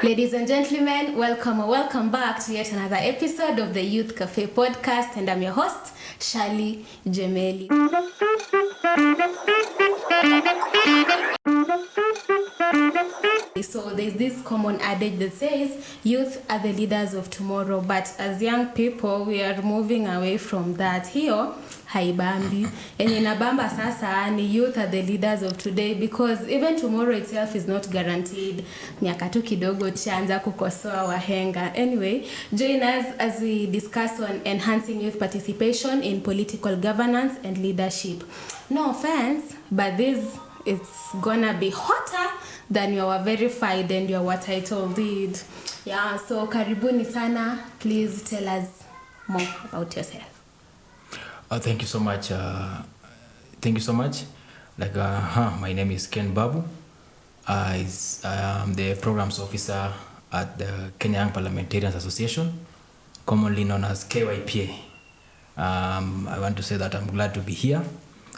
Ladies and gentlemen, welcome back to yet another episode of the Youth Cafe podcast, and I'm your host, Shali Jemeli. So there's this common adage that says youth are the leaders of tomorrow, but as young people we are moving away from that. Hiyo haibambi. And inabamba sasa ni youth are the leaders of today, because even tomorrow itself is not guaranteed. Miaka tu kidogo chanza kukosoa wahenga. Anyway, join us as we discuss on enhancing youth participation in political governance and leadership. No offense, but it's gonna be hotter than your verified and your title lead. Yeah, so karibuni sana. Please tell us more about yourself. Thank you so much. My name is Ken Babu. I am the programs officer at the Kenya Young Parliamentarians Association, commonly known as KYPA. I want to say that I'm glad to be here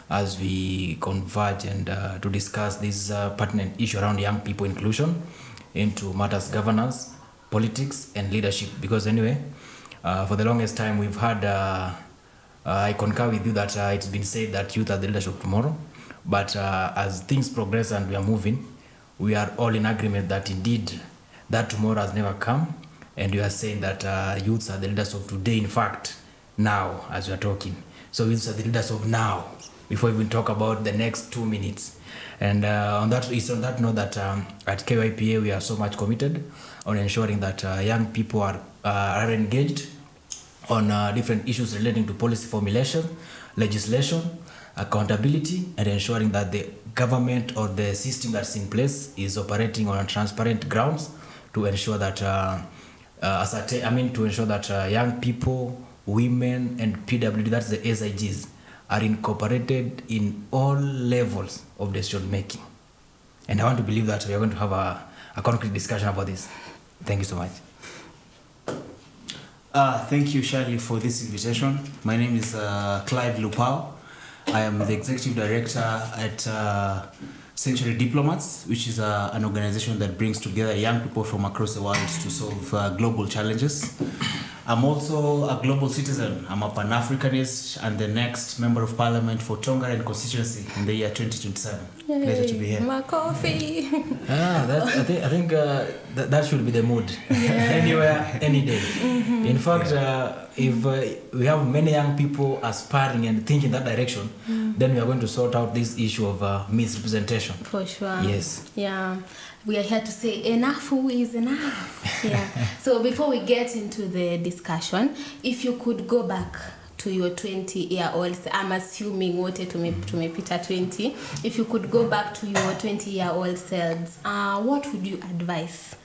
as we converge and to discuss this pertinent issue around young people inclusion into matters governance, politics, and leadership. Because anyway, for the longest time we've had, I concur with you that it's been said that youth are the leaders of tomorrow. But as things progress and we are moving, we are all in agreement that indeed that tomorrow has never come. And we are saying that youths are the leaders of today, in fact, now as we are talking. So youths are the leaders of now, before we even talk about the next 2 minutes. And on that note that at KYPA we are so much committed on ensuring that young people are engaged on different issues relating to policy formulation, legislation, accountability, and ensuring that the government or the system that's in place is operating on a transparent grounds to ensure that young people, women, and PWD, that's the SIGs, are incorporated in all levels of decision making. And I want to believe that we are going to have a concrete discussion about this. Thank you so much. Thank you, Shirley, for this invitation. My name is Clive Lupao. I am the Executive Director at Century Diplomats, which is an organization that brings together young people from across the world to solve global challenges. I'm also a global citizen. I'm a Pan-Africanist and the next Member of Parliament for Tongaren constituency in the year 2027. Yay, pleasure to be here. My coffee. I think that should be the mood. Yeah. Anywhere, any day. Mm-hmm. In fact, if we have many young people aspiring and thinking that direction, then we are going to sort out this issue of misrepresentation. For sure. Yes. Yeah. We are here to say enough is enough. Yeah. So before we get into the discussion, if you could go back to your 20-year-olds, I'm assuming wote tumepita 20. If you could go back to your 20-year-old selves, what would you advise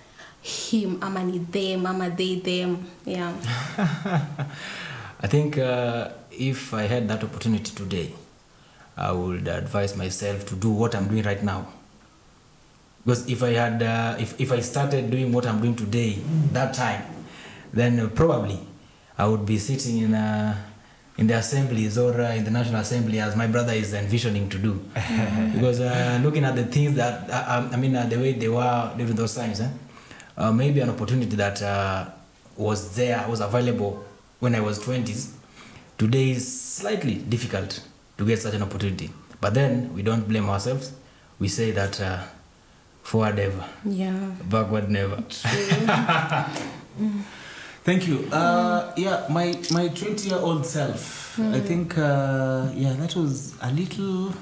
him, ama ni them, ama they, them? Yeah. I think if I had that opportunity today, I would advise myself to do what I'm doing right now. Because if I had, if I started doing what I'm doing today, that time, then probably I would be sitting in the assemblies or in the National Assembly as my brother is envisioning to do. Because looking at the things that, the way they were during those times, maybe an opportunity that was available when I was 20s, today is slightly difficult to get such an opportunity. But then we don't blame ourselves. We say that forward ever, backward never. Thank you. My 20-year-old self, I think, that was a little,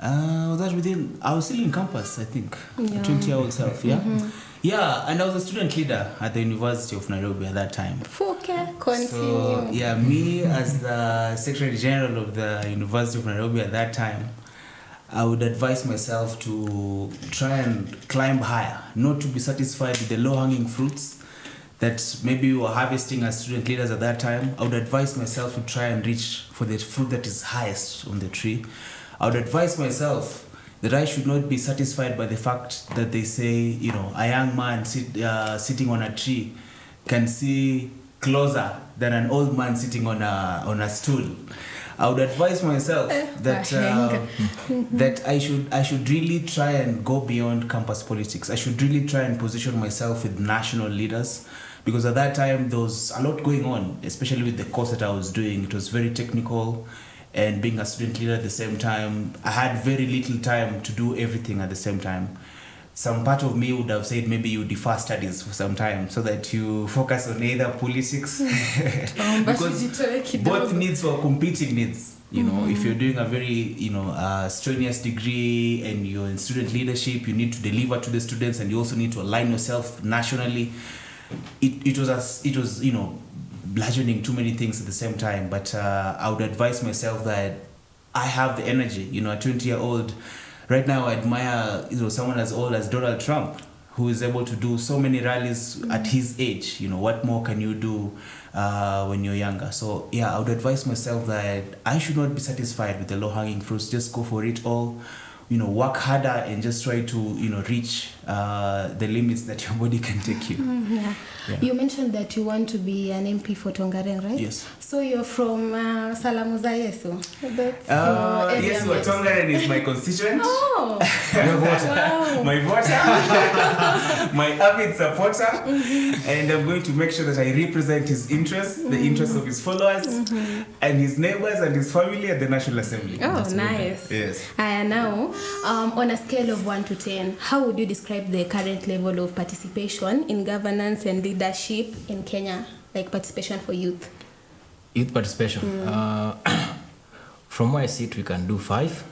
I was still in campus, I think, 20-year-old self, yeah? Mm-hmm. Yeah, and I was a student leader at the University of Nairobi at that time. Okay, continue. So, me as the Secretary General of the University of Nairobi at that time, I would advise myself to try and climb higher, not to be satisfied with the low-hanging fruits that maybe we were harvesting as student leaders at that time. I would advise myself to try and reach for the fruit that is highest on the tree. I would advise myself that I should not be satisfied by the fact that they say, a young man sitting on a tree can see closer than an old man sitting on a stool. I would advise myself that that I should really try and go beyond campus politics. I should really try and position myself with national leaders, because at that time there was a lot going on, especially with the course that I was doing. It was very technical, and being a student leader at the same time, I had very little time to do everything at the same time. Some part of me would have said maybe you defer studies for some time so that you focus on either politics, because both needs were competing needs. You know, if you're doing a very strenuous degree and you're in student leadership, you need to deliver to the students, and you also need to align yourself nationally. It was bludgeoning too many things at the same time. But I would advise myself that I have the energy. A 20-year-old. Right now, I admire someone as old as Donald Trump, who is able to do so many rallies at his age. What more can you do when you're younger? So yeah, I would advise myself that I should not be satisfied with the low-hanging fruits. Just go for it all. Work harder and just try to reach the limits that your body can take you. Yeah. You mentioned that you want to be an MP for Tongaren, right? Yes. So you're from Salamu za Yesu. Yes, Tongaren is my constituent. Oh. Your voter. Wow. My voter. My avid supporter. And I'm going to make sure that I represent his interests, the interests of his followers, and his neighbors and his family at the National Assembly. Oh, That's nice. Yes. Now, on a scale of 1 to 10, how would you describe the current level of participation in governance and leadership in Kenya, like participation for youth? Youth participation. From where I sit, we can do 5.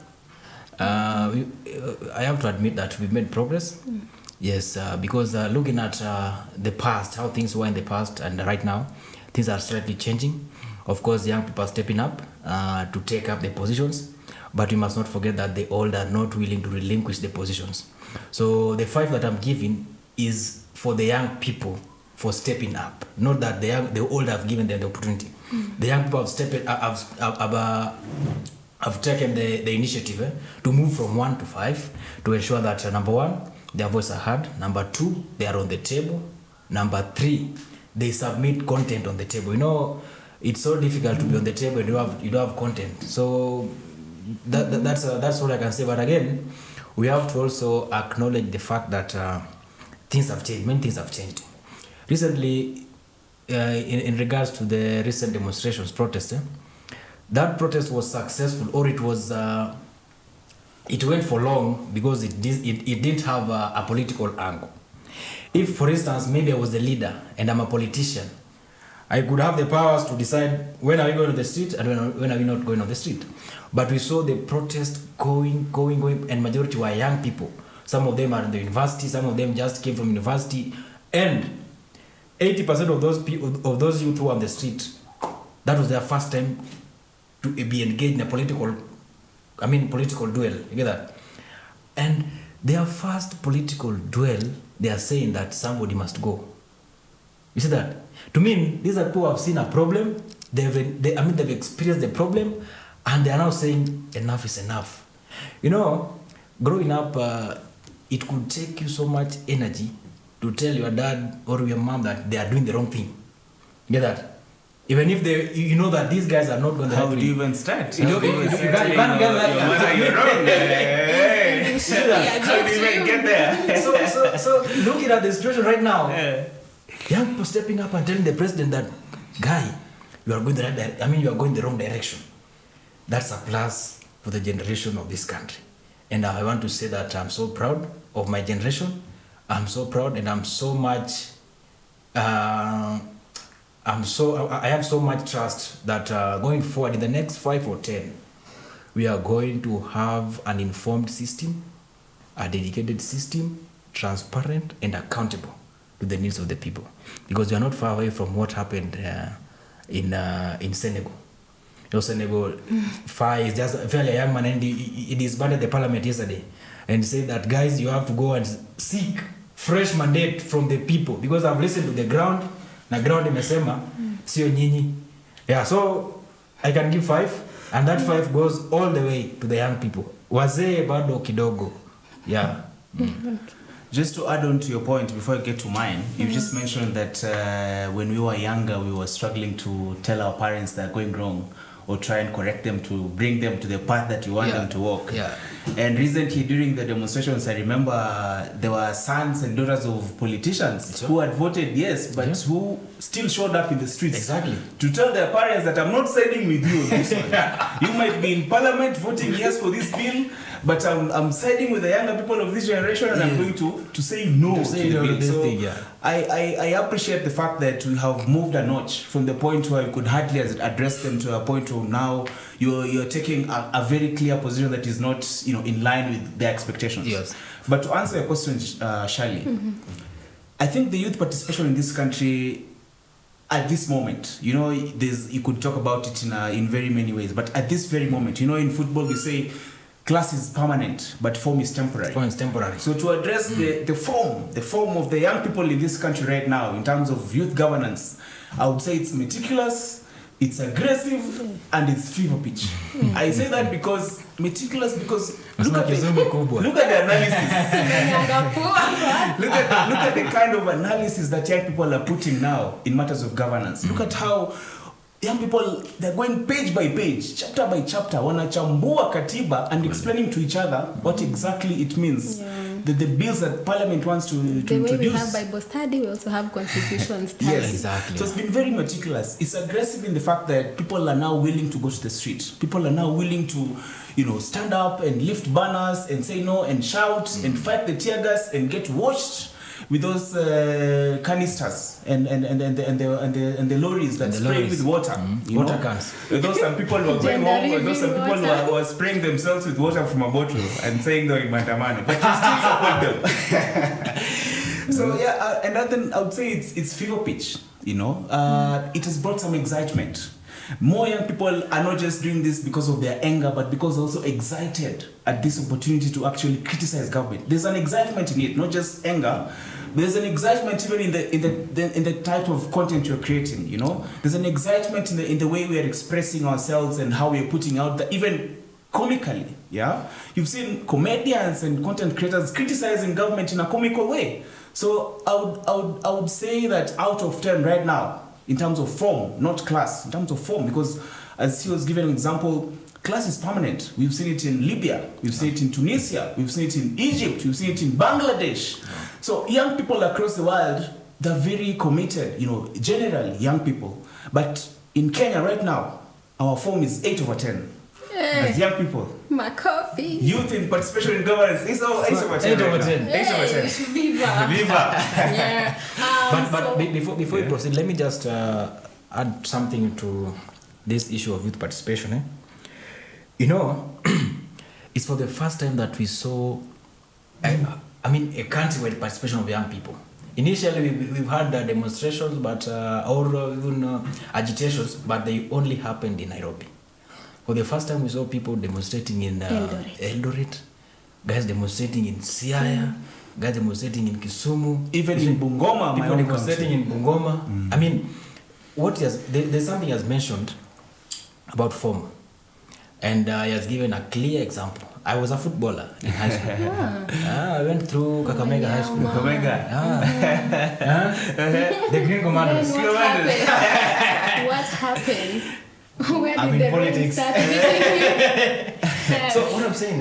I have to admit that we've made progress. Yes, because looking at the past, how things were in the past and right now, things are slightly changing. Of course, young people are stepping up to take up the positions. But we must not forget that the old are not willing to relinquish the positions. So the 5 that I'm giving is for the young people for stepping up. Not that the old have given them the opportunity. The young people have stepped up, have taken the initiative to move from 1 to 5 to ensure that number 1, their voices are heard. Number 2, they are on the table. Number 3, they submit content on the table. It's so difficult to be on the table and you don't have content. So that's all I can say. But again, we have to also acknowledge the fact that things have changed. Many things have changed. Recently, in regards to the recent demonstrations, protest, that protest was successful, or it went for long because it didn't have a political angle. If, for instance, maybe I was the leader and I'm a politician, I could have the powers to decide when are we going on the street and when are we not going on the street. But we saw the protest going, and majority were young people. Some of them are in the university, some of them just came from university, and 80% of those people, of those youth who were on the street, that was their first time to be engaged in a political duel. You get that? And their first political duel, they are saying that somebody must go. You see that? To me, these are people who have seen a problem, they've experienced the problem, and they are now saying enough is enough. Growing up, it could take you so much energy to tell your dad or your mom that they are doing the wrong thing. You get that? Even if you know that these guys are not going to help you. How do you even start? You can't get like you're wrong. How do you even get there? So looking at the situation right now, young people stepping up and telling the president that, guy, you are going you are going the wrong direction. That's a plus for the generation of this country. And I want to say that I'm so proud of my generation. I'm so proud, and I'm so much I have so much trust that going forward in the next 5 or 10, we are going to have an informed system, a dedicated system, transparent and accountable to the needs of the people. Because we are not far away from what happened in Senegal. Senegal, Faye is just a fairly young man, and he disbanded the parliament yesterday and said that, guys, you have to go and seek fresh mandate from the people, because I've listened to the ground. Na ground imesema sio nyinyi. Yeah, so I can give 5, and that 5 goes all the way to the young people. Wazee bado kidogo. Yeah. Just to add on to your point before I get to mine, you just mentioned that when we were younger, we were struggling to tell our parents they're going wrong. or try and correct them to bring them to the path that you want them to walk. Yeah. And recently during the demonstrations, I remember there were sons and daughters of politicians who had voted yes, but who still showed up in the streets. Exactly. To tell their parents that I'm not siding with you on this one. You might be in parliament voting yes for this bill, but I'm siding with the younger people of this generation, and I'm going to say no to the bill. So I appreciate the fact that we have moved a notch from the point where we could hardly address them to a point where now you're taking a very clear position that is not in line with their expectations. Yes. But to answer your question, Shirley, I think the youth participation in this country at this moment, you could talk about it in very many ways, but at this very moment, in football we say class is permanent, but form is temporary. Form is temporary. So to address the form of the young people in this country right now in terms of youth governance, I would say it's meticulous, it's aggressive, and it's fever pitch. I say that because meticulous, because look at the analysis. look at the kind of analysis that young people are putting now in matters of governance. Look at how young people, they're going page by page, chapter by chapter, wanachambua katiba and explaining to each other what exactly it means. The bills that Parliament wants to introduce. The way we have Bible study, we also have constitution study. Yes, exactly. So it's been very meticulous. It's aggressive in the fact that people are now willing to go to the street. People are now willing to, stand up and lift banners and say no and shout and fight the tear gas and get washed with those canisters and the lorries that spray with water. Water cans. Those some people who are going home, those some people who are spraying themselves with water from a bottle and saying they're in Matamani, but you still support them. So and then I would say it's fever pitch. It has brought some excitement. More young people are not just doing this because of their anger, but because they're also excited at this opportunity to actually criticize government. There's an excitement in it, not just anger. There's an excitement even in the type of content you're creating. There's an excitement in the way we are expressing ourselves and how we are putting out even comically. Yeah, you've seen comedians and content creators criticizing government in a comical way. So I would say that out of 10 right now, in terms of form, not class, in terms of form, because as he was given an example, class is permanent. We've seen it in Libya, we've seen it in Tunisia, we've seen it in Egypt, we've seen it in Bangladesh. So young people across the world, they're very committed, generally young people. But in Kenya right now, our form is 8 over 10. As young people. My coffee. Youth in participation in governance is 8 over 10. 8 over 10. 8 over 10. Viva. Viva. But before we proceed, let me just add something to this issue of youth participation. It's for the first time that we saw, a countrywide participation of young people. Initially, we've had demonstrations, but or even agitations, but they only happened in Nairobi. For the first time, we saw people demonstrating in Eldoret, guys demonstrating in Siaya, guys demonstrating in Kisumu, even in Bungoma, people demonstrating in Bungoma. There's something he has mentioned about form, and he has given a clear example. I was a footballer in high school. I went through Kakamega High School. The Green Commandos. What happened? Where I'm did in the politics. start? So what I'm saying,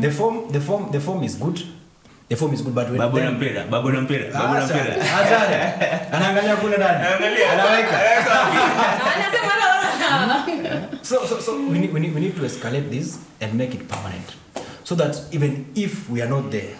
the form is good. The form is good, but when Babu Nampira. Anaangalia kule ndani. Anaweka. So we need to escalate this and make it permanent, so that even if we are not there,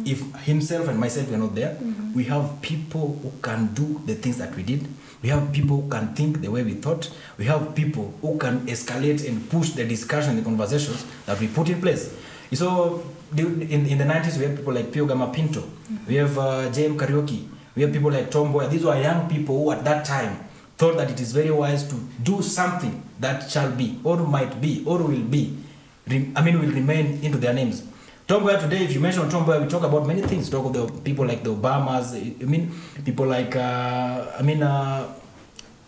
if himself and myself are not there, we have people who can do the things that we did. We have people who can think the way we thought. We have people who can escalate and push the discussion, the conversations that we put in place. So in the 90s, we have people like Pio Gama Pinto. We have JM Karaoke. We have people like Tomboy. These were young people who at that time thought that it is very wise to do something that shall be, or might be, or will be. Will remain into their names. Tomboy today, if you mention Tomboy, we talk about many things. Talk of the people like the Obamas. People like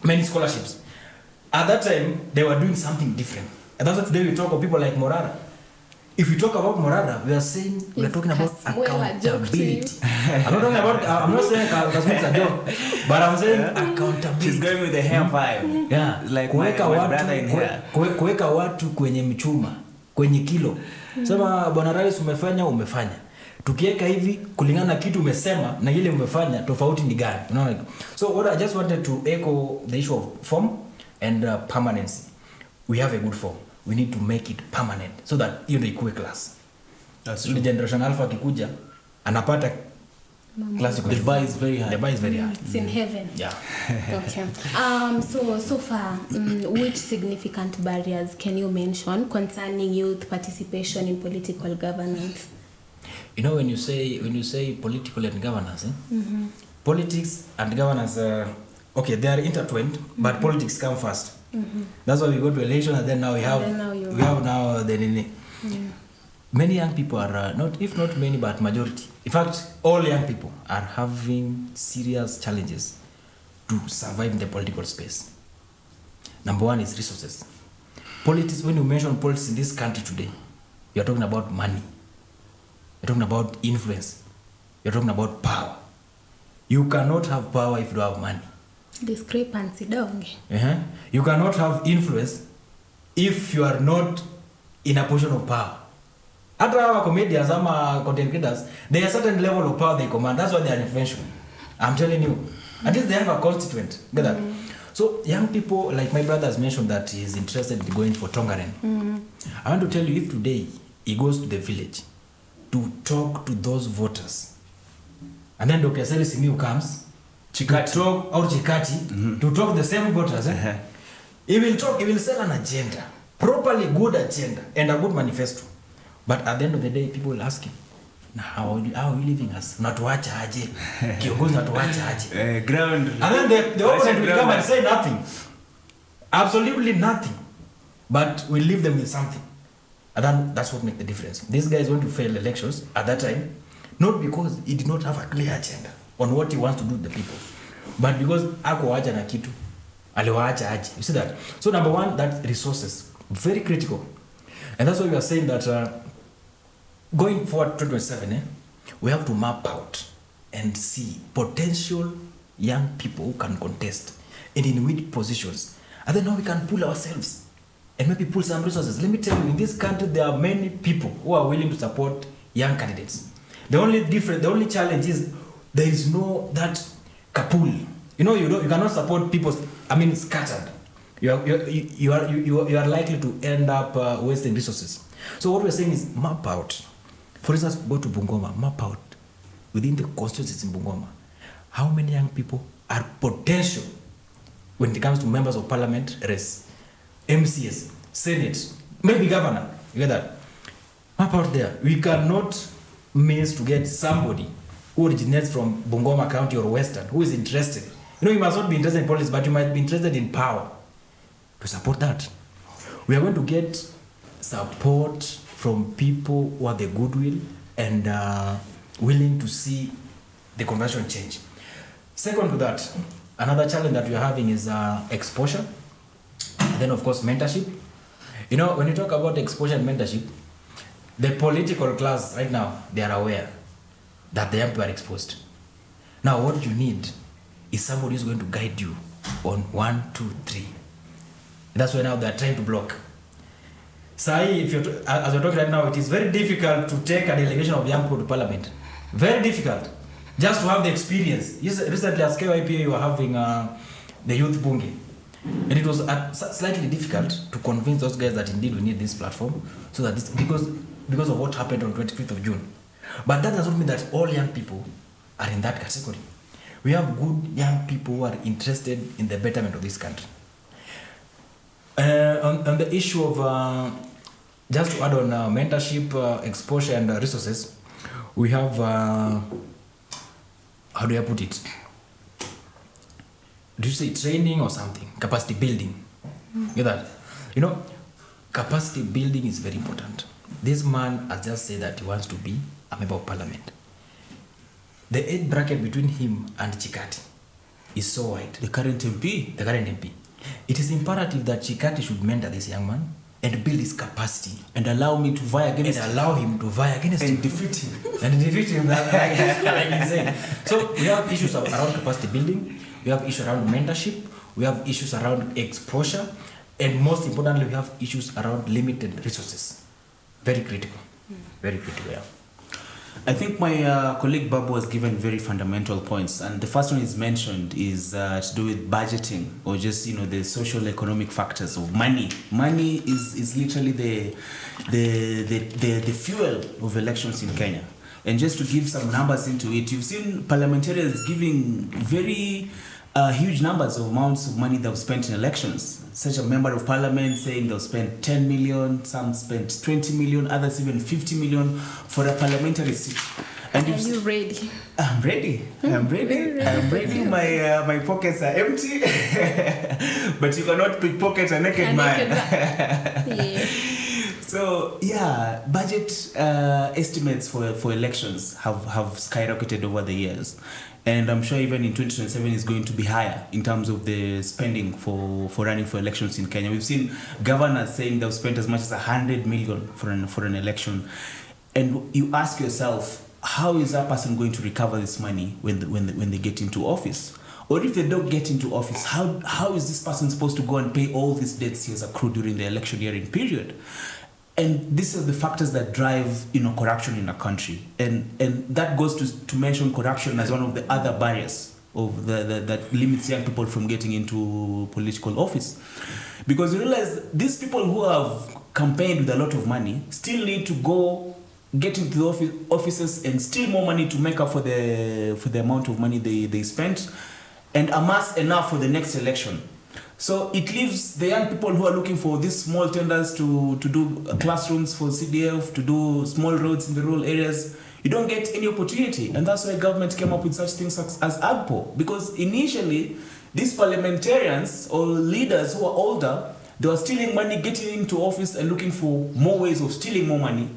many scholarships. At that time, they were doing something different. And that's why today we talk of people like Morara. if we talk about Morada, we are saying we are talking about accountability. I'm not saying Kasmuela's a joke, but I'm saying accountability. She's going with the hair vibe. Yeah. It's like my brother in hair. Kuweka watu kwenye mchuma, kwenye kilo. Sema bwana rais umefanya. Tukiweka hivi kulingana na kitu umesema na ile umefanya tofauti ni gani? Unaona? So what I just wanted to echo the issue of form and permanency. We have a good form. We need to make it permanent so that hiyo ndio ikuwe class. That's The true. generation alpha kikuja anapata class. The bar is very high. The bar is very high. It's in heaven. Yeah. Okay. So far, which significant barriers can you mention concerning youth participation in political governance? You know, when you say political and governance, politics and governance, okay, they are intertwined, but politics come first. That's why we go to election, and then now we have many young people are not, if not many, but majority. In fact, all young people are having serious challenges to survive in the political space. Number one is resources. Politics. When you mention politics in this country today, you are talking about money. You're talking about influence. You're talking about power. You cannot have power if you don't have money. Discrepancy donge. You cannot have influence if you are not in a position of power. Hata our comedians, ama content creators, they have a certain level of power they command. That's why they are influential. I'm telling you. At least they have a constituent. Get that? So young people, like my brother has mentioned that he is interested in going for Tongaren. I want to tell you, if today he goes to the village to talk to those voters, and then Dr. Seri Simiu comes, Chikati to talk to the same voters. He will sell an agenda, properly good agenda and a good manifesto. But at the end of the day, people will ask him, how are you living us? Natuacha aje. Kiongozi natuacha aje. Ground. And then the opponent will come and say nothing. Absolutely nothing. But we leave them with something. And then that's what makes the difference. This guy is going to fail elections at that time, not because he did not have a clear agenda on what he wants to do to the people, but because hakuacha na kitu. Aliwaacha aje. You see that? So number one, that's resources. Very critical. And that's why we are saying that going forward to 2027, we have to map out and see potential young people who can contest and in which positions. And then now we can pull ourselves and maybe pull some resources. Let me tell you, in this country, there are many people who are willing to support young candidates. The only challenge is there is no that kapul. You cannot support people. Scattered. You are likely to end up wasting resources. So what we're saying is map out. For instance, go to Bungoma, map out within the constituencies in Bungoma how many young people are potential when it comes to members of parliament race, MCS, Senate, maybe governor. You get that? Map out there. We cannot miss to get somebody who originates from Bungoma County or Western who is interested. You must not be interested in politics, but you might be interested in power. To support that, we are going to get support from people who have the goodwill and willing to see the conversion change. Second to that, another challenge that we are having is exposure, and then of course mentorship. When you talk about exposure and mentorship, the political class right now, they are aware that the young people are exposed. Now what you need is somebody who's going to guide you on 1, 2, 3. That's why now they are trying to block. Sai, as we're talking right now, it is very difficult to take a delegation of young people to parliament. Very difficult. Just to have the experience. Recently as KYPA, you were having the youth bunge. And it was slightly difficult to convince those guys that indeed we need this platform, so that because of what happened on 25th of June. But that does not mean that all young people are in that category. We have good young people who are interested in the betterment of this country. On the issue of, just to add on mentorship, exposure and resources, we have, how do I put it? Do you say training or something? Capacity building. Get that? Capacity building is very important. This man has just said that he wants to be a member of parliament. The age bracket between him and Chikati is so wide. The current MP. It is imperative that Chikati should mentor this young man and build his capacity. And allow me to vie against And allow him to vie against and him. defeat him. And defeat him, like he said. So we have issues around capacity building, we have issues around mentorship, we have issues around exposure, and most importantly, we have issues around limited resources. Very critical. Very critical, yeah. I think my colleague Babu has given very fundamental points, and the first one is mentioned is to do with budgeting, or just the social economic factors of money. Money is literally the fuel of elections in Kenya. And just to give some numbers into it, you've seen parliamentarians giving very huge numbers of amounts of money they've spent in elections. Such a member of parliament saying they've spent 10 million, some spent 20 million, others even 50 million for a parliamentary seat. And Are you ready? I'm ready. I'm ready. I'm ready. My pockets are empty. But you cannot pickpocket a naked man. Yeah. So yeah, budget estimates for elections have skyrocketed over the years. And I'm sure even in 2027 is going to be higher in terms of the spending for running for elections in Kenya. We've seen governors saying they've spent as much as 100 million for an election. And you ask yourself, how is that person going to recover this money when they get into office? Or if they don't get into office, how is this person supposed to go and pay all these debts he has accrued during the electioneering period? And these are the factors that drive corruption in a country, and that goes to mention corruption as one of the other barriers of that limits young people from getting into political office, because you realize these people who have campaigned with a lot of money still need to go get into the offices and steal more money to make up for the amount of money they spent and amass enough for the next election. So it leaves the young people who are looking for these small tenders to do classrooms for CDF, to do small roads in the rural areas. You don't get any opportunity. And that's why government came up with such things as AGPO. Because initially, these parliamentarians or leaders who are older, they were stealing money, getting into office and looking for more ways of stealing more money,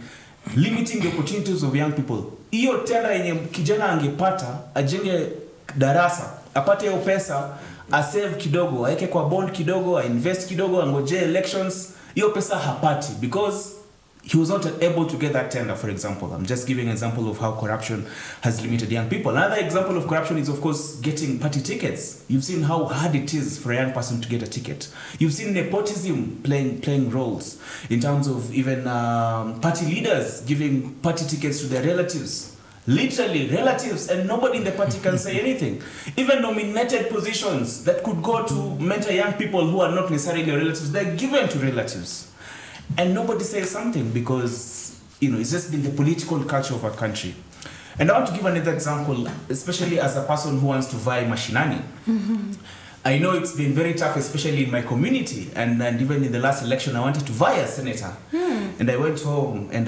limiting the opportunities of young people. Hiyo tenda yenye kijana angepata, ajenge darasa, apate hiyo pesa, asave kidogo, aeke kwa bond kidogo, invest kidogo, angoje elections, hiyo pesa hapati because he was not able to get that tender, for example. I'm just giving an example of how corruption has limited young people. Another example of corruption is, of course, getting party tickets. You've seen how hard it is for a young person to get a ticket. You've seen nepotism playing roles in terms of even party leaders giving party tickets to their relatives. Literally relatives, and nobody in the party can say anything. Even nominated positions that could go to mentor young people who are not necessarily relatives, they're given to relatives. And nobody says something because, it's just been the political culture of our country. And I want to give another example, especially as a person who wants to vie mashinani. Mm-hmm. I know it's been very tough, especially in my community. And even in the last election, I wanted to vie as senator. And I went home and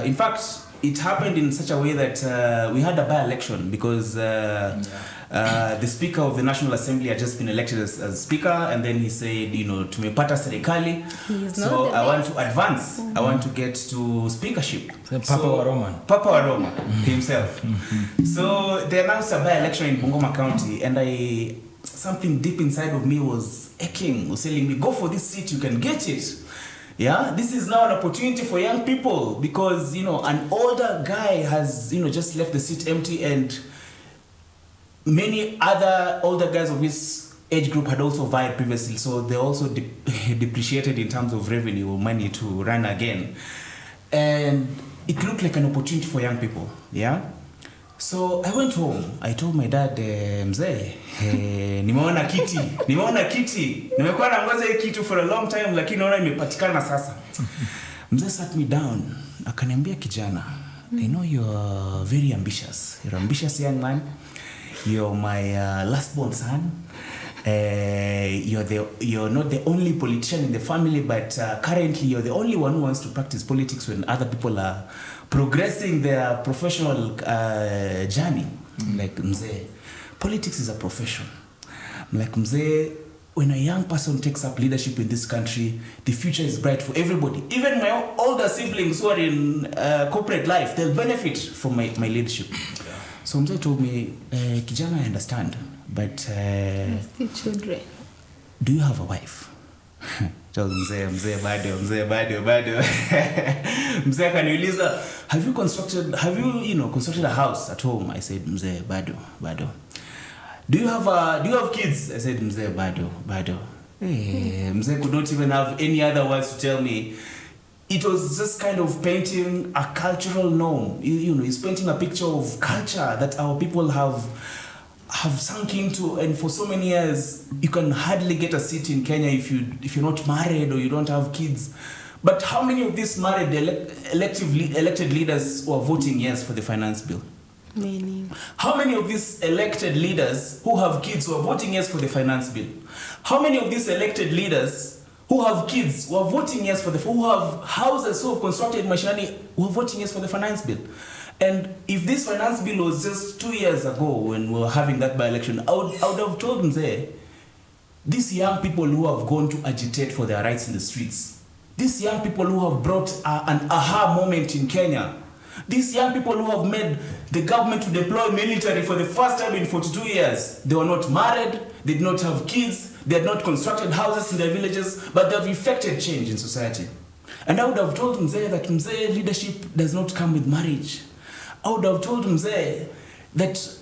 in fact, it happened in such a way that we had a by-election because the Speaker of the National Assembly had just been elected as Speaker, and then he said, tumepata serikali, so I want to advance. Mm-hmm. I want to get to speakership. Papa wa Roma himself. So they announced a by-election in Bungoma County, and something deep inside of me was aching, was telling me, go for this seat, you can get it. Yeah, this is now an opportunity for young people because, an older guy has, just left the seat empty, and many other older guys of his age group had also vied previously. So they also depreciated in terms of revenue or money to run again. And it looked like an opportunity for young people. Yeah. So I went home. I told my dad, mzee, nimeona kiti. Nimekuwa nangoja hii kitu for a long time, lakini naona imepatikana sasa. Mzee sat me down. Akaniambia, kijana, I know you're very ambitious. You're an ambitious young man. You're my last born son. You're not the only politician in the family, but currently you're the only one who wants to practice politics when other people are progressing their professional journey. Like, mzee, politics is a profession. Like, mzee, when a young person takes up leadership in this country, the future is bright for everybody. Even my older siblings who are in corporate life, they'll benefit from my leadership. Yeah. So mzee told me, kijana, I understand, but children. Do you have a wife? Tells mzee bado. Mzee akaniuliza, have you constructed a house at home? I said, mzee bado. Do you have kids? I said, mzee bado. Mzee could not even have any other words to tell me. It was just kind of painting a cultural norm. He's painting a picture of culture that our people have sunk into, and for so many years you can hardly get a seat in Kenya if you're not married or you don't have kids. But how many of these married elected leaders were voting yes for the finance bill? Many. How many of these elected leaders who have kids were voting yes for the finance bill? How many of these elected leaders who have kids were voting yes who have houses who have constructed mashinani were voting yes for the finance bill? And if this finance bill was just 2 years ago when we were having that by-election, I would have told Mzee, these young people who have gone to agitate for their rights in the streets, these young people who have brought an aha moment in Kenya, these young people who have made the government to deploy military for the first time in 42 years, they were not married, they did not have kids, they had not constructed houses in their villages, but they have effected change in society. And I would have told Mzee that Mzee leadership does not come with marriage. I would have told Mzee that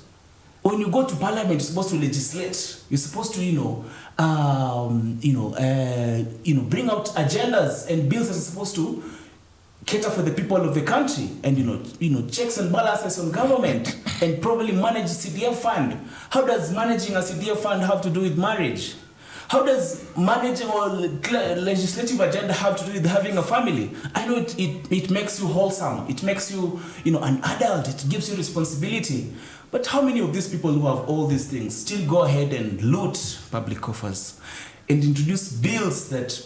when you go to parliament, you're supposed to legislate. You're supposed to, bring out agendas and bills that are supposed to cater for the people of the country, and checks and balances on government, and probably manage CDF fund. How does managing a CDF fund have to do with marriage? How does managing a legislative agenda have to do with having a family? I know it makes you wholesome. It makes you, an adult. It gives you responsibility. But how many of these people who have all these things still go ahead and loot public coffers and introduce bills that,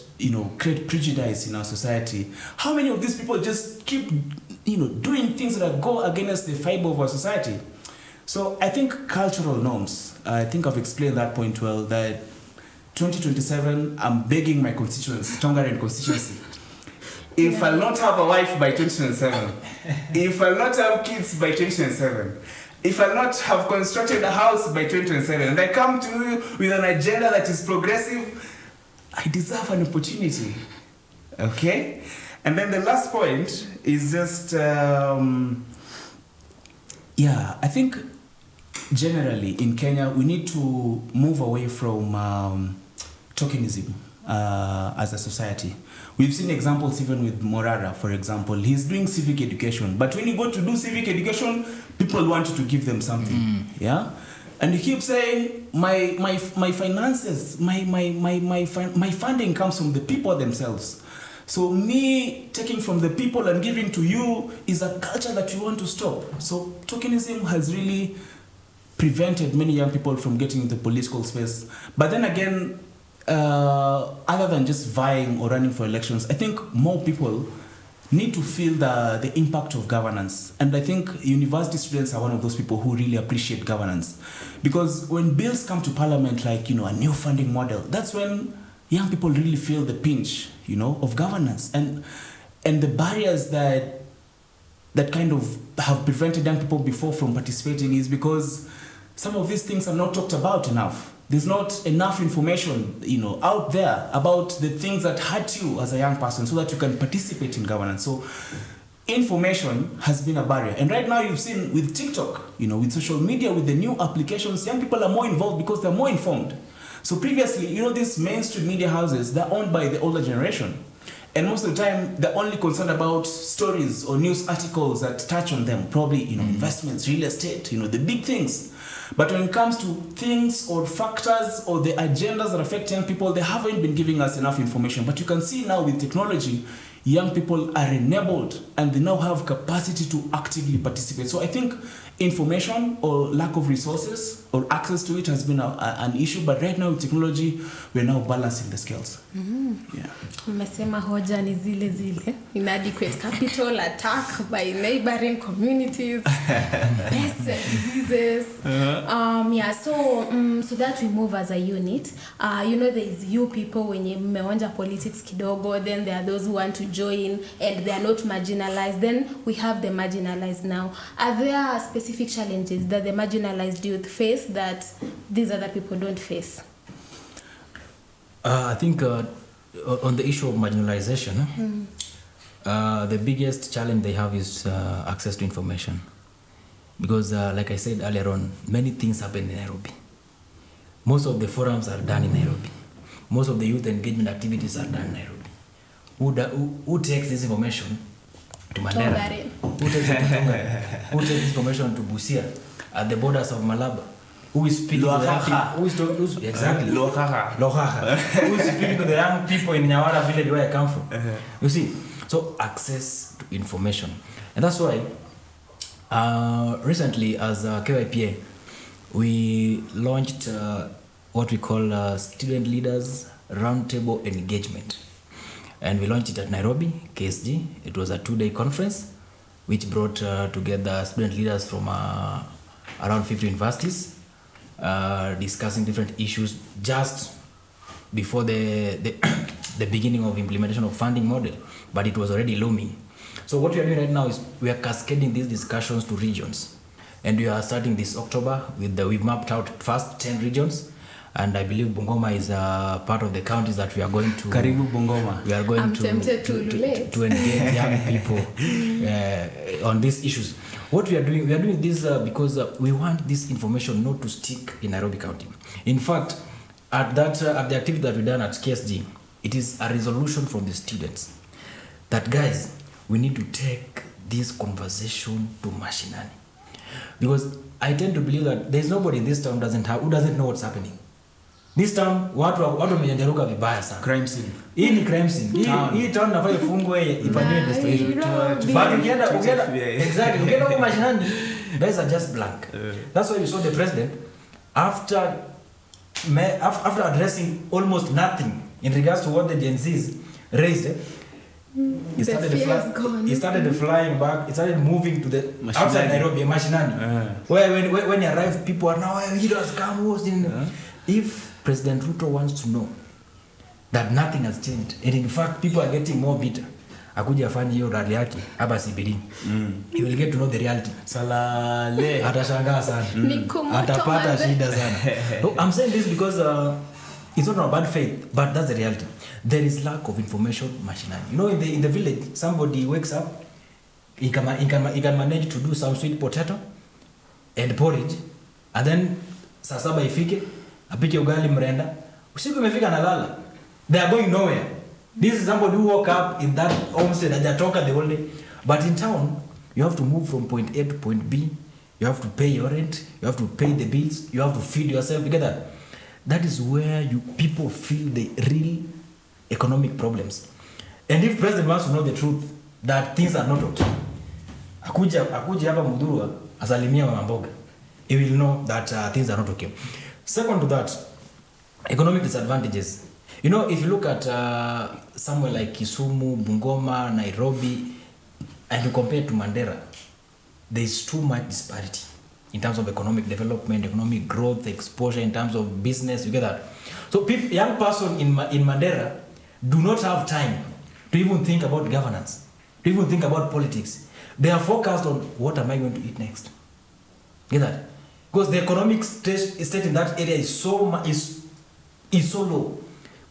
create prejudice in our society? How many of these people just keep, doing things that go against the fiber of our society? So I think cultural norms, I think I've explained that point well, that 2027, I'm begging my constituents, Tongaren constituency, if I'll not have a wife by 2027, if I'll not have kids by 2027, if I'll not have constructed a house by 2027, and I come to you with an agenda that is progressive, I deserve an opportunity. Okay? And then the last point is just, I think generally in Kenya, we need to move away from tokenism as a society. We've seen examples even with Morara, for example. He's doing civic education, but when you go to do civic education, people want you to give them something. Yeah? And you keep saying, my finances, my funding comes from the people themselves. So me taking from the people and giving to you is a culture that you want to stop. So tokenism has really prevented many young people from getting into the political space. But then again, other than just vying or running for elections, I think more people need to feel the impact of governance. And I think university students are one of those people who really appreciate governance. Because when bills come to parliament, like, a new funding model, that's when young people really feel the pinch, of governance. And the barriers that kind of have prevented young people before from participating is because some of these things are not talked about enough. There's not enough information, out there about the things that hurt you as a young person so that you can participate in governance. So information has been a barrier. And right now you've seen with TikTok, with social media, with the new applications, young people are more involved because they're more informed. So previously, these mainstream media houses, they're owned by the older generation. And most of the time, they're only concerned about stories or news articles that touch on them. Probably, investments, real estate, the big things. But when it comes to things or factors or the agendas that affect young people, they haven't been giving us enough information. But you can see now with technology, young people are enabled and they now have capacity to actively participate. So I think information or lack of resources or access to it has been an issue. But right now with technology, we're now balancing the scales. Yeah. Umesema hoja ni zile inadequate capital attack by neighboring communities, pests and diseases. So that we move as a unit. There is you people when you mmeonja politics kidogo, then there are those who want to join and they are not marginalized. Then we have the marginalized now. Are there specific challenges that the marginalized youth face that these other people don't face? I think on the issue of marginalization, the biggest challenge they have is access to information. Because, like I said earlier on, many things happen in Nairobi. Most of the forums are done in Nairobi. Most of the youth engagement activities are done in Nairobi. Who takes this information to Mandera? Who takes it to Tonga? Who takes this information to Busia at the borders of Malaba? Who is speaking to the young people? Exactly. Lohaha. Who is speaking to the young people in Nyawara village where I come from? You see, so access to information. And that's why recently as KYPA, we launched what we call Student Leaders Roundtable Engagement. And we launched it at Nairobi, KSG. It was a 2-day conference which brought together student leaders from around 50 universities, discussing different issues just before the beginning of implementation of funding model, but it was already looming. So what we are doing right now is we are cascading these discussions to regions, and we are starting this October with we've mapped out first 10 regions, and I believe Bungoma is part of the counties that we are going to. Karibu Bungoma. We are going I'm tempted to engage young people on these issues. What we are doing this because we want this information not to stick in Nairobi County. In fact, at the activity that we done at KSG, it is a resolution from the students that, guys, we need to take this conversation to mashinani, because I tend to believe that there is nobody in this town who doesn't know what's happening. This town watu wamejengeruka vibaya sana. Crime scene. Hii ni crime scene. Hii town nafaa ifungwe ifanywe investigation. But ukienda kwa mashinani, guys are just blank. That's why you saw the president after addressing almost nothing in regards to what the Gen Zs raised. He started flying back. He started moving to the mashinani. Outside Nairobi, mashinani. Where when he arrived, people are now, he does come. If President Ruto wants to know that nothing has changed, and in fact people are getting more bitter, akuja afanye hiyo rally yake hapa CBD, he will get to know the reality. Salale atashangaa sana, atapata shida sana. So I'm saying this because it's not a bad faith, but that's the reality. There is lack of information mashinani. You know, in the village, somebody wakes up, he can manage to do some sweet potato and porridge, and then saa saba ifike apike ugali mrenda, usiku imefika nalala. They are going nowhere. This is somebody who woke up in that homestead and hajatoka the whole day. But in town, you have to move from point A to point B. You have to pay your rent. You have to pay the bills. You have to feed yourself. You get that? That is where people feel the real economic problems. And if president wants to know the truth, that things are not okay, akuja hapa Mudhurwa asalimia mama mboga, he will know that things are not okay. Second to that, economic disadvantages. You know, if you look at somewhere like Kisumu, Bungoma, Nairobi, and you compare it to Mandera, there is too much disparity in terms of economic development, economic growth, exposure in terms of business. You get that? So young person in Mandera do not have time to even think about governance, to even think about politics. They are focused on what am I going to eat next. Get that? Because the economic state in that area is so low.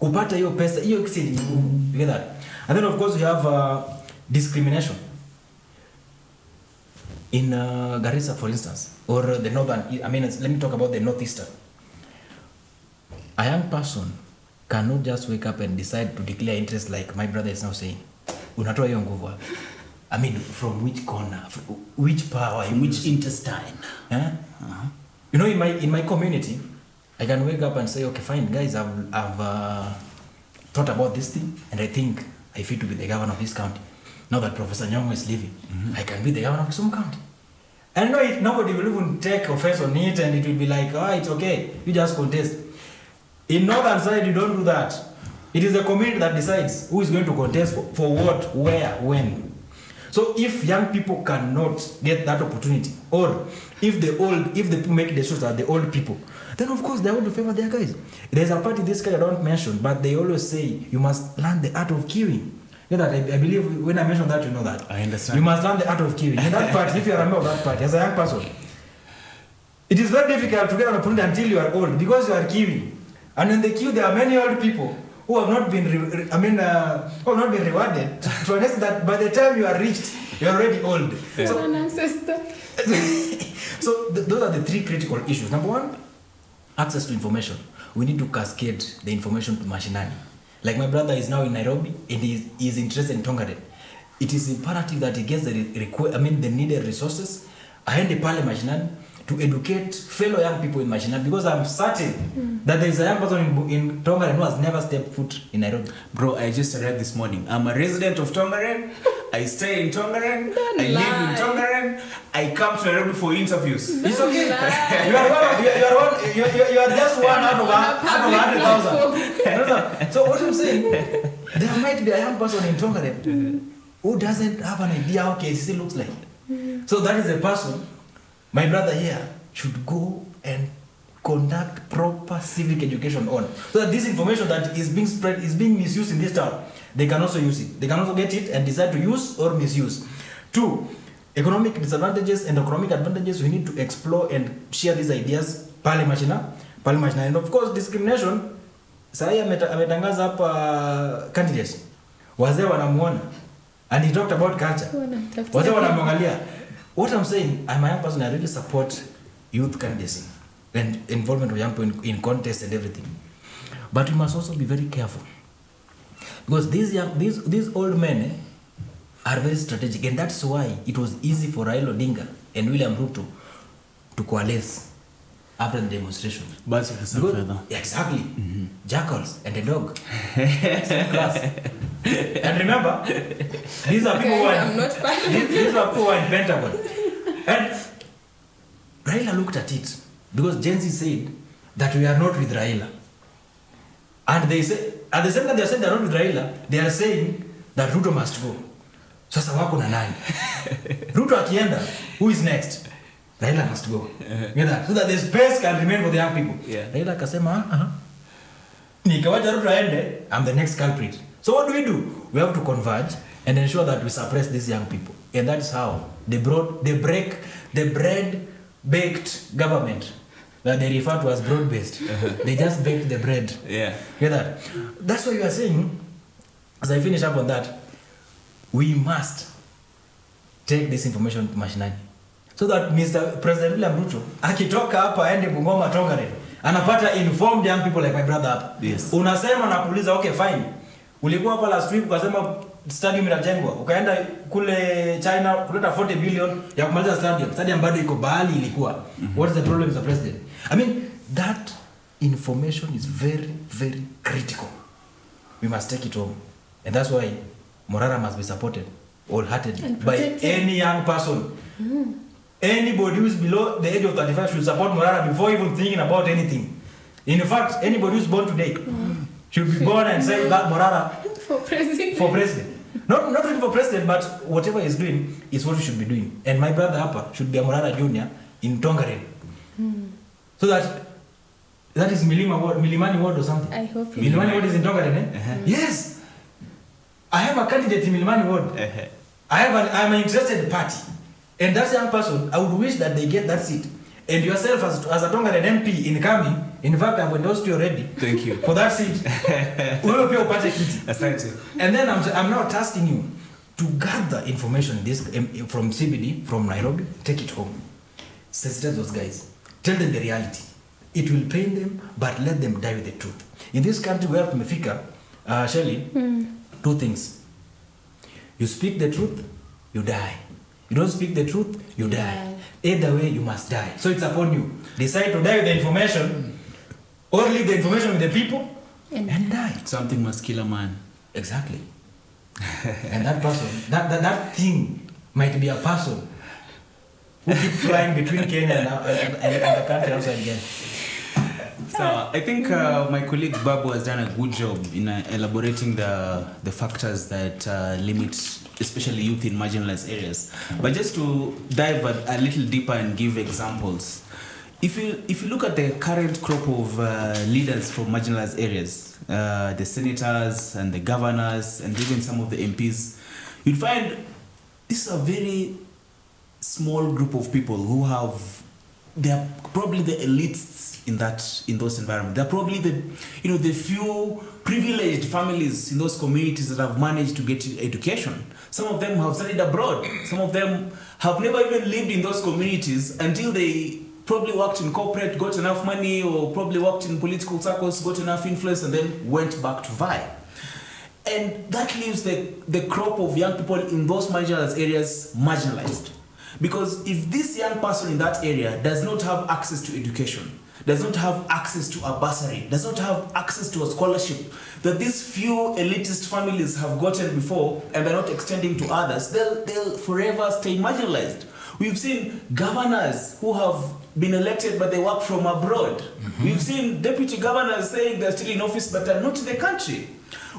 Kupata hiyo pesa, hiyo exchange. You get that? And then of course we have discrimination. In Garissa, for instance, or the northern, let me talk about the northeastern. A young person cannot just wake up and decide to declare interest like my brother is now saying. Unatoa hiyo nguvu. From which corner, which power, which intestine? You know, in my community, I can wake up and say, okay, fine, guys, I've thought about this thing, and I think I fit to be the governor of this county. Now that Professor Nyong'o is leaving, I can be the governor of Kisumu County. And nobody will even take offense on it, and it will be like, it's okay, you just contest. In northern side, you don't do that. It is the community that decides who is going to contest for what, where, when. So if young people cannot get that opportunity, or if the people make decisions that the old people, then of course they are going to favor their guys. There's a party this guy I don't mention, but they always say you must learn the art of queuing. You know that I believe when I mention that, you know that. I understand. You must learn the art of queuing. In that party, if you are a member of that party, as a young person, it is very difficult to get an opportunity until you are old because you are queuing. And in the queue, there are many old people who who have not been who have not been rewarded to an extent that by the time you are reached, you are already old. Yeah. So, an ancestor. So those are the three critical issues. Number one, access to information. We need to cascade the information to mashinani. Like my brother is now in Nairobi and he is interested in Tongaren. It is imperative that he gets the needed resources aende pale mashinani to educate fellow young people in mashinani, because I'm certain that there is a young person in Tongaren who has never stepped foot in Nairobi. Bro, I just arrived this morning. I'm a resident of Tongaren. I stay in Tongaren. I live in Tongaren. I come to Nairobi for interviews. It's okay. You are just one out of 100,000. So what I'm saying, there might be a young person in Tongaren who doesn't have an idea how KCC looks like. So that is a person my brother here should go and conduct proper civic education on, so that this information that is being spread is being misused in this town, they can also use it. They can also get it and decide to use or misuse. 2, economic disadvantages and economic advantages. We need to explore and share these ideas pale machina, and of course discrimination. Sai ametangaza hapa candidates wazee wanamuona, and he talked about culture. Wazee wanamwangalia. What I'm saying, I'm a young person, I really support youth candidacy and involvement of young people in contests and everything. But we must also be very careful, because these old men are very strategic, and that's why it was easy for Raila Odinga and William Ruto to coalesce after the demonstration. Exactly. Mm-hmm. Jackals and a dog. Same class. And remember, these are people who are these are people who are in Pentagon. And Raila looked at it, because Gen Z said that we are not with Raila. And they say, at the same time they are saying they are not with Raila, they are saying that Ruto must go. Sasa wako na nani? Ruto akienda, who is next? Raila must go. So that the space can remain for the young people. Yeah. Raila akasema, nikawacha Ruto aende, I'm the next culprit. So what do? We have to converge and ensure that we suppress these young people. And that's how they break the bread-baked government that they refer to as broad-based. They just baked the bread. Yeah. Get that? That's why you are saying, as I finish up on that, we must take this information to mashinani, so that Mr. President William Ruto akitoka hapa aende Bungoma Tongaren anapata informed young people like my brother hapa. Yes. Unasema na kuuliza, okay fine, ulikuwa hapa last week ukasema stadium inajengwa, ukaenda kule China kuleta 40 billion ya kumaliza stadium bado iko bahali ilikuwa. What is the problem, Mr. President? I mean, that information is very, very critical. We must take it home, and that's why Morara must be supported wholeheartedly by any young person. Anybody who is below the age of 35 should support Morara before even thinking about anything. In fact, anybody who is born today should be born and say that Morara for president. Not really for president, but whatever he's doing is what he should be doing. And my brother Appa should be a Morara Junior in Tongaren. So that is Milimani Ward or something. I hope Milimani Ward is in Tongaren, eh? Yes. I have a candidate in Milimani Ward. I'm an interested party. And that young person, I would wish that they get that seat. And yourself as a Tongaren MP incoming, in fact, I've endorsed you already. Thank you. For that seat. And then I'm now tasking you to gather information from CBD, from Nairobi, take it home. Sensitize those guys. Tell them the reality. It will pain them, but let them die with the truth. In this country, we have to mefika, Shelley, 2 things. You speak the truth, you die. You don't speak the truth, you die. Either way, you must die. So it's upon you. Decide to die with the information, or leave the information with the people, and die. Something must kill a man. Exactly. And that person, that thing might be a person who keep flying between Kenya and the country outside again. So I think my colleague Babu has done a good job in elaborating the factors that limit especially youth in marginalized areas. But just to dive a little deeper and give examples, if you look at the current crop of leaders from marginalized areas, the senators and the governors and even some of the MPs, you'd find this is a very small group of people who have they're probably the elites in those environments. They're probably the few privileged families in those communities that have managed to get education. Some of them have studied abroad. Some of them have never even lived in those communities until they probably worked in corporate, got enough money, or probably worked in political circles, got enough influence, and then went back to vie. And that leaves the crop of young people in those marginalized areas marginalized. Because if this young person in that area does not have access to education, does not have access to a bursary, does not have access to a scholarship that these few elitist families have gotten before and they're not extending to others, they'll forever stay marginalized. We've seen governors who have been elected but they work from abroad. Mm-hmm. We've seen deputy governors saying they're still in office but they're not in the country.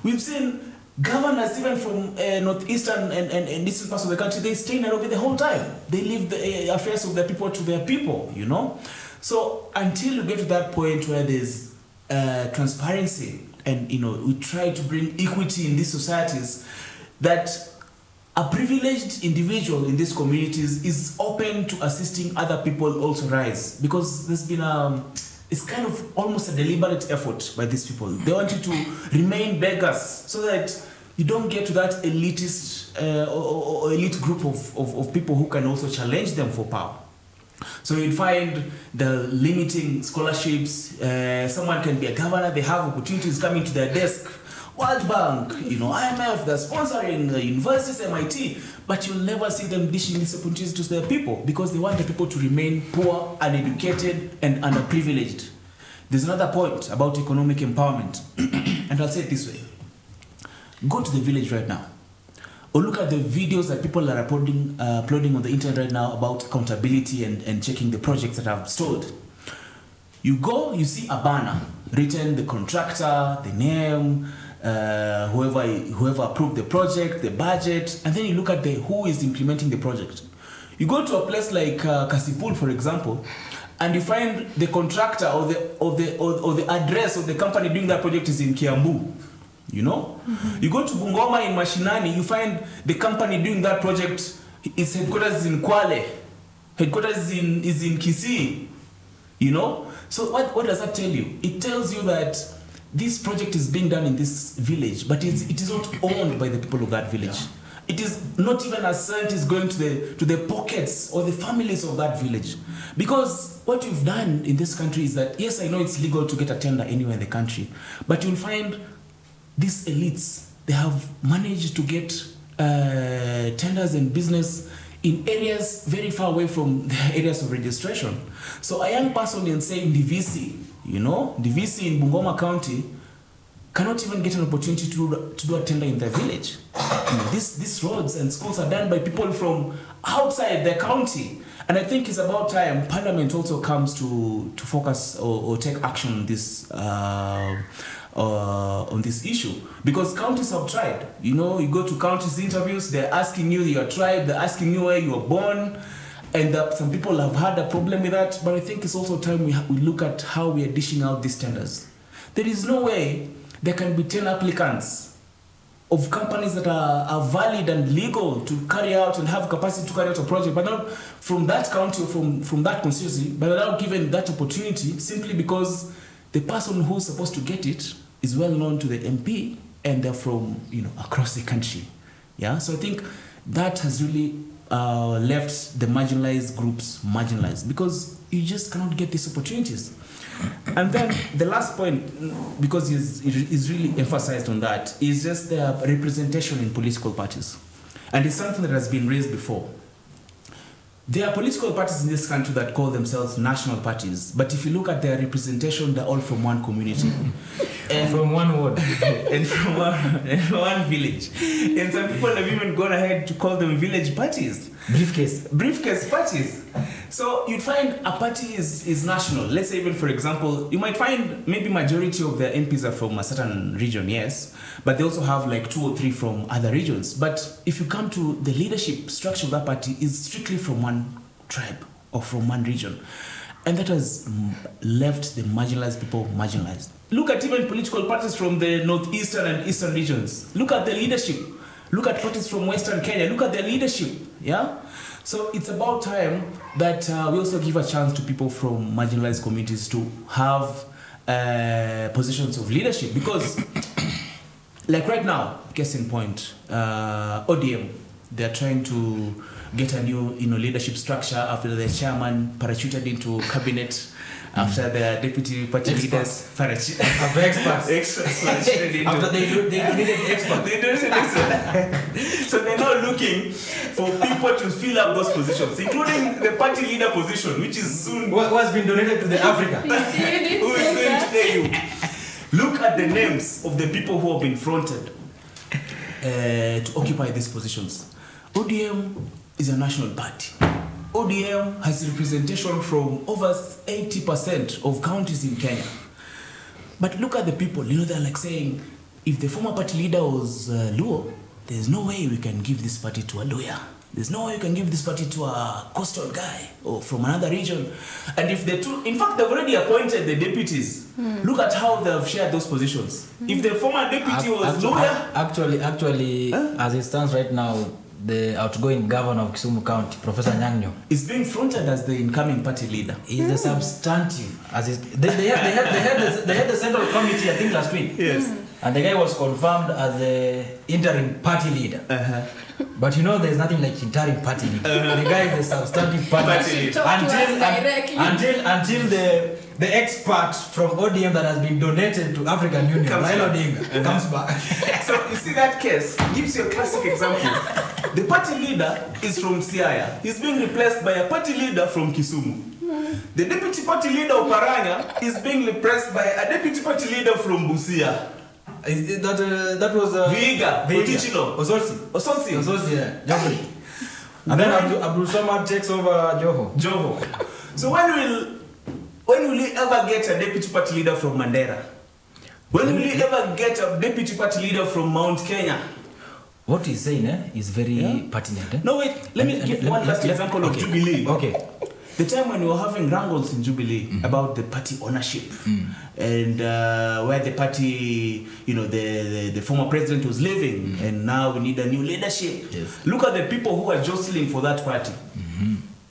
We've seen governors even from northeastern and eastern parts of the country, they stay in Nairobi the whole time. They leave the affairs of their people to their people, you know. So until you get to that point where there's transparency and, you know, we try to bring equity in these societies, that a privileged individual in these communities is open to assisting other people also rise. Because there's been it's kind of almost a deliberate effort by these people. They want you to remain beggars so that you don't get to that elitist or elite group of people who can also challenge them for power. So you'd find the limiting scholarships. Someone can be a governor, they have opportunities coming to their desk. World Bank, you know, IMF, they're sponsoring universities, MIT, but you'll never see them dishing these opportunities to their people because they want the people to remain poor, uneducated, and underprivileged. There's another point about economic empowerment, and I'll say it this way. Go to the village right now, or look at the videos that people are uploading on the internet right now about accountability and checking the projects that have stalled. You go, you see a banner written, the contractor, the name, whoever approved the project, the budget, and then you look at who is implementing the project. You go to a place like Kasipul, for example, and you find the contractor or the address of the company doing that project is in Kiambu. You know? Mm-hmm. You go to Bungoma in Mashinani, you find the company doing that project, its headquarters is in Kwale, headquarters is in Kisii. You know? So what does that tell you? It tells you that this project is being done in this village, but it is not owned by the people of that village. Yeah. It is not even a cent is going to the pockets or the families of that village. Because what you've done in this country is that, yes, I know it's legal to get a tender anywhere in the country, but you'll find these elites, they have managed to get tenders and business in areas very far away from the areas of registration. So a young person in, say, Ndivisi, you know, Ndivisi in Bungoma County, cannot even get an opportunity to do a tender in their village. You know, these roads and schools are done by people from outside the county. And I think it's about time Parliament also comes to focus or take action on this issue. Because counties have tried. You know, you go to counties interviews, they're asking you your tribe, they're asking you where you were born, and some people have had a problem with that. But I think it's also time we look at how we are dishing out these tenders. There is no way there can be 10 applicants of companies that are valid and legal to carry out and have capacity to carry out a project, but not from that county or from that constituency, but are now given that opportunity simply because the person who's supposed to get it is well known to the MP and they're from, you know, across the country. Yeah, so I think that has really left the marginalized groups marginalized because you just cannot get these opportunities. And then the last point, because is really emphasized on that, is just the representation in political parties. And it's something that has been raised before. There are political parties in this country that call themselves national parties, but if you look at their representation, they're all from one community. And from one ward. And from one village. And some people have even gone ahead to call them village parties. Briefcase parties. So you'd find a party is national. Let's say even, for example, you might find maybe majority of their MPs are from a certain region, yes, but they also have like 2 or 3 from other regions. But if you come to the leadership structure of that party, is strictly from one tribe or from one region. And that has left the marginalized people marginalized. Look at even political parties from the northeastern and eastern regions. Look at the leadership. Look at parties from Western Kenya. Look at their leadership. Yeah? So it's about time that we also give a chance to people from marginalized communities to have positions of leadership, because like right now, case in point, ODM, they're trying to get a new leadership structure after the chairman parachuted into cabinet, after the deputy party leaders parachuted After experts. After they needed experts. So they're now looking for people to fill up those positions, including the party leader position, which is soon What's been donated to the Africa? who is going to tell you. Look at the names of the people who have been fronted to occupy these positions. ODM is a national party. ODM has representation from over 80% of counties in Kenya. But look at the people, they're like saying, if the former party leader was Luo, there's no way we can give this party to a lawyer. There's no way you can give this party to a coastal guy or from another region. And if the two, in fact, they've already appointed the deputies. Look at how they've shared those positions. If the former deputy was lawyer... Actually, as it stands right now, the outgoing governor of Kisumu County, Professor Nyang'nyo, is being fronted as the incoming party leader. He's the substantive. They had the central committee, I think, last week. Yes. And the guy was confirmed as the interim party leader. But there's nothing like interim party leader. The guy is the substantive party leader. Until the expert from ODM that has been donated to African Union, Raila Odinga, comes back. So you see that case gives you a classic example. The party leader is from Siaya. He's being replaced by a party leader from Kisumu. The deputy party leader of Paranya is being replaced by a deputy party leader from Busia. That was Viga, Otichilo, Ososi, yeah. Joho. And then Abdul Samad takes over Joho. So when will you ever get a deputy party leader from Mandera? When will you ever get a deputy party leader from Mount Kenya? What he's saying is very pertinent. No, wait. Let me give one last example of Jubilee. Okay. The time when we were having wrangles in Jubilee about the party ownership and where the party, the former president was living, and now we need a new leadership. Yes. Look at the people who are jostling for that party.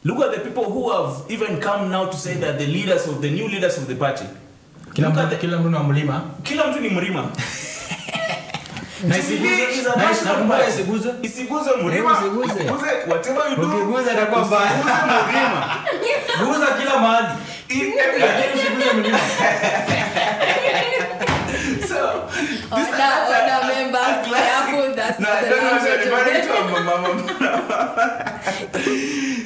Look at the people who have even come now to say that the new leaders of the party. Kila mtu ni mlima. Na isiguze mlima. Whatever you do. Ukiguza itakuwa mbaya. Mlima. Guza kila mahali. Lakini usiguze mlima. So,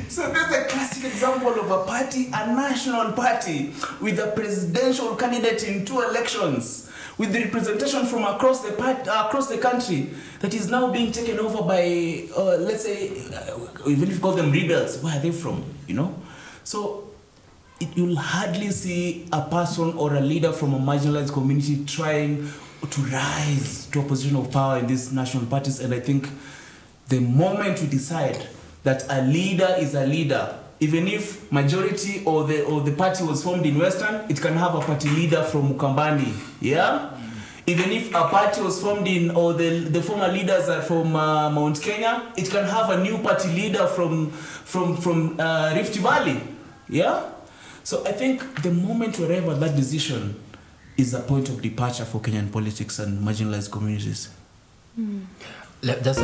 so there's a classic example of a party, a national party, with a presidential candidate in 2 elections, with the representation from across the country, that is now being taken over by, let's say, even if you call them rebels, where are they from? So you'll hardly see a person or a leader from a marginalized community trying to rise to a position of power in these national parties. And I think the moment we decide that a leader is a leader, even if majority or the party was formed in Western, it can have a party leader from Mukambani, yeah? Even if a party was formed or the former leaders are from Mount Kenya, it can have a new party leader from Rift Valley, yeah? So I think the moment wherever that decision is a point of departure for Kenyan politics and marginalized communities. That's